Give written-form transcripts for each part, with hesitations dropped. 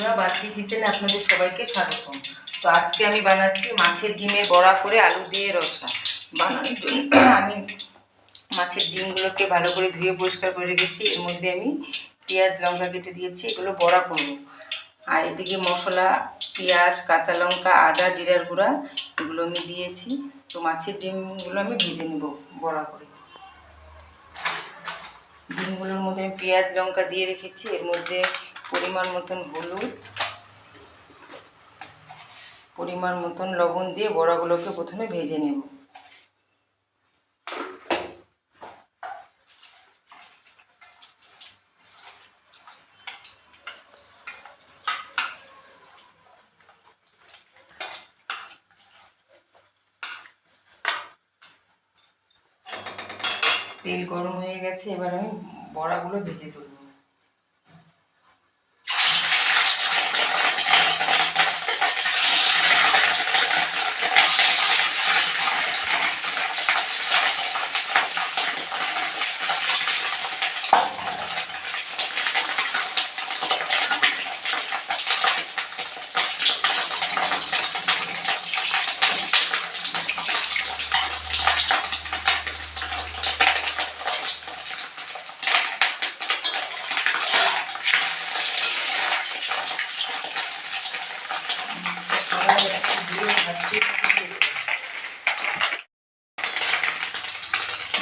বন্ধুরা, বাড়তি কিচেনে আপনাদের সবাইকে স্বাগতম। তো আজকে আমি বানাচ্ছি মাছের ডিমের বড়া করে আলু দিয়ে রসা। বানানোর জন্য আমি মাছের ডিমগুলোকে ভালো করে ধুয়ে পরিষ্কার করে রেখেছি। এর মধ্যে আমি পেঁয়াজ লঙ্কা কেটে দিয়েছি, এগুলো বড়া করব। আর এদিকে মশলা, পেঁয়াজ, কাঁচা লঙ্কা, আদা, জিরার গুঁড়া এগুলো আমি দিয়েছি। তো মাছের ডিমগুলো আমি ভেজে নেব বড়া করে। ডিমগুলোর মধ্যে আমি পেঁয়াজ লঙ্কা দিয়ে রেখেছি। এর মধ্যে পরিমাণ মতন হলুদ, পরিমাণ মতন লবণ দিয়ে বড়াগুলোকে প্রথমে ভেজে নেব। তেল গরম হয়ে গেছে, এবার আমি বড়াগুলো ভেজে তুলব।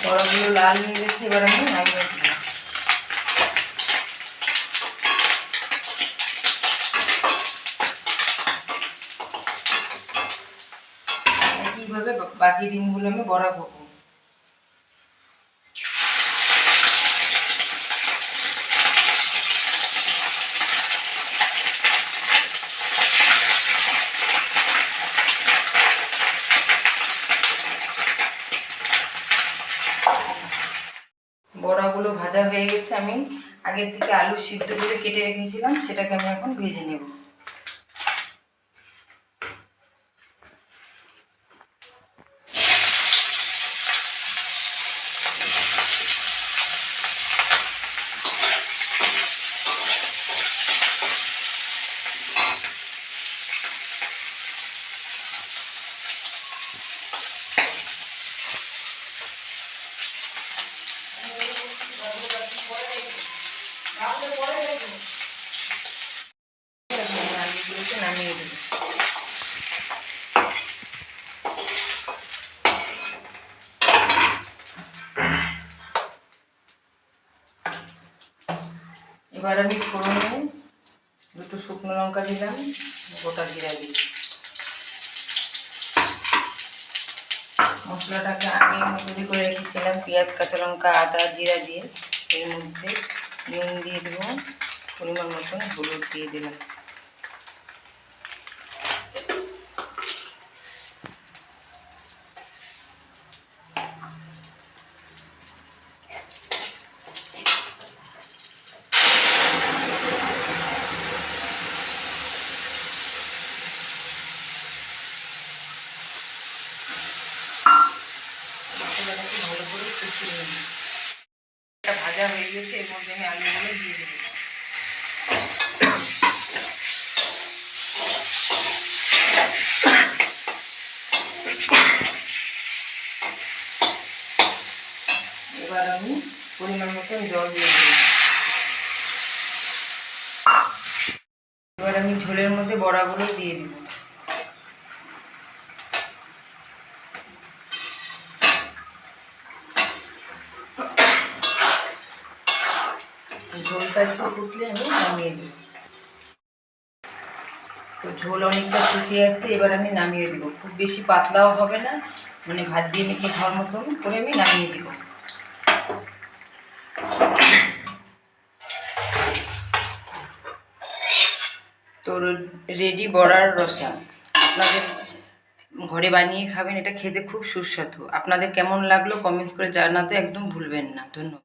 বড়াগুলো লাল হয়ে গেছে, এবার আমি নামিয়ে দিই। এইভাবে বাকি ডিমগুলো আমি বড়া করবো। বড়াগুলো ভাজা হয়ে গেছে। আমি আগের থেকে আলু সিদ্ধ করে কেটে রেখেছিলাম, সেটাকে আমি এখন ভেজে নেব। নামিয়ে দেব। এবার আমি ফোড়নে দুটো শুকনো লঙ্কা দিলাম, গোটা জিরা দিই। মশলাটাকে আগে তৈরি করে রেখেছিলাম পেঁয়াজ, কাঁচা লঙ্কা, আদা, জিরা দিয়ে। এর মধ্যে নুন দিয়ে দেবো, পরিমাণ মতন হলুদ দিয়ে দিলাম। ভালো করে কষিয়ে নেব। এটা ভাজা হয়ে গেছে, এর মধ্যে আমি আলুগুলো দিয়ে দেবো। এবার আমি পরিমাণ মতন জল দিয়ে দেবো। এবার আমি ঝোলের মধ্যে বড়াগুলো দিয়ে দেবো। ঝোলটা একটু ফুটলে আমি নামিয়ে দেব। তো ঝোল অনেকটা শুকিয়ে আসছে, এবার আমি নামিয়ে দেবো। খুব বেশি পাতলাও হবে না, মানে ভাত দিয়ে মেখে খাওয়ার মতন করে আমি নামিয়ে দেবো। তো রেডি বড়ার রসা। আপনাদের ঘরে বানিয়ে খাবেন, এটা খেতে খুব সুস্বাদু। আপনাদের কেমন লাগলো কমেন্টস করে জানাতে একদম ভুলবেন না। ধন্যবাদ।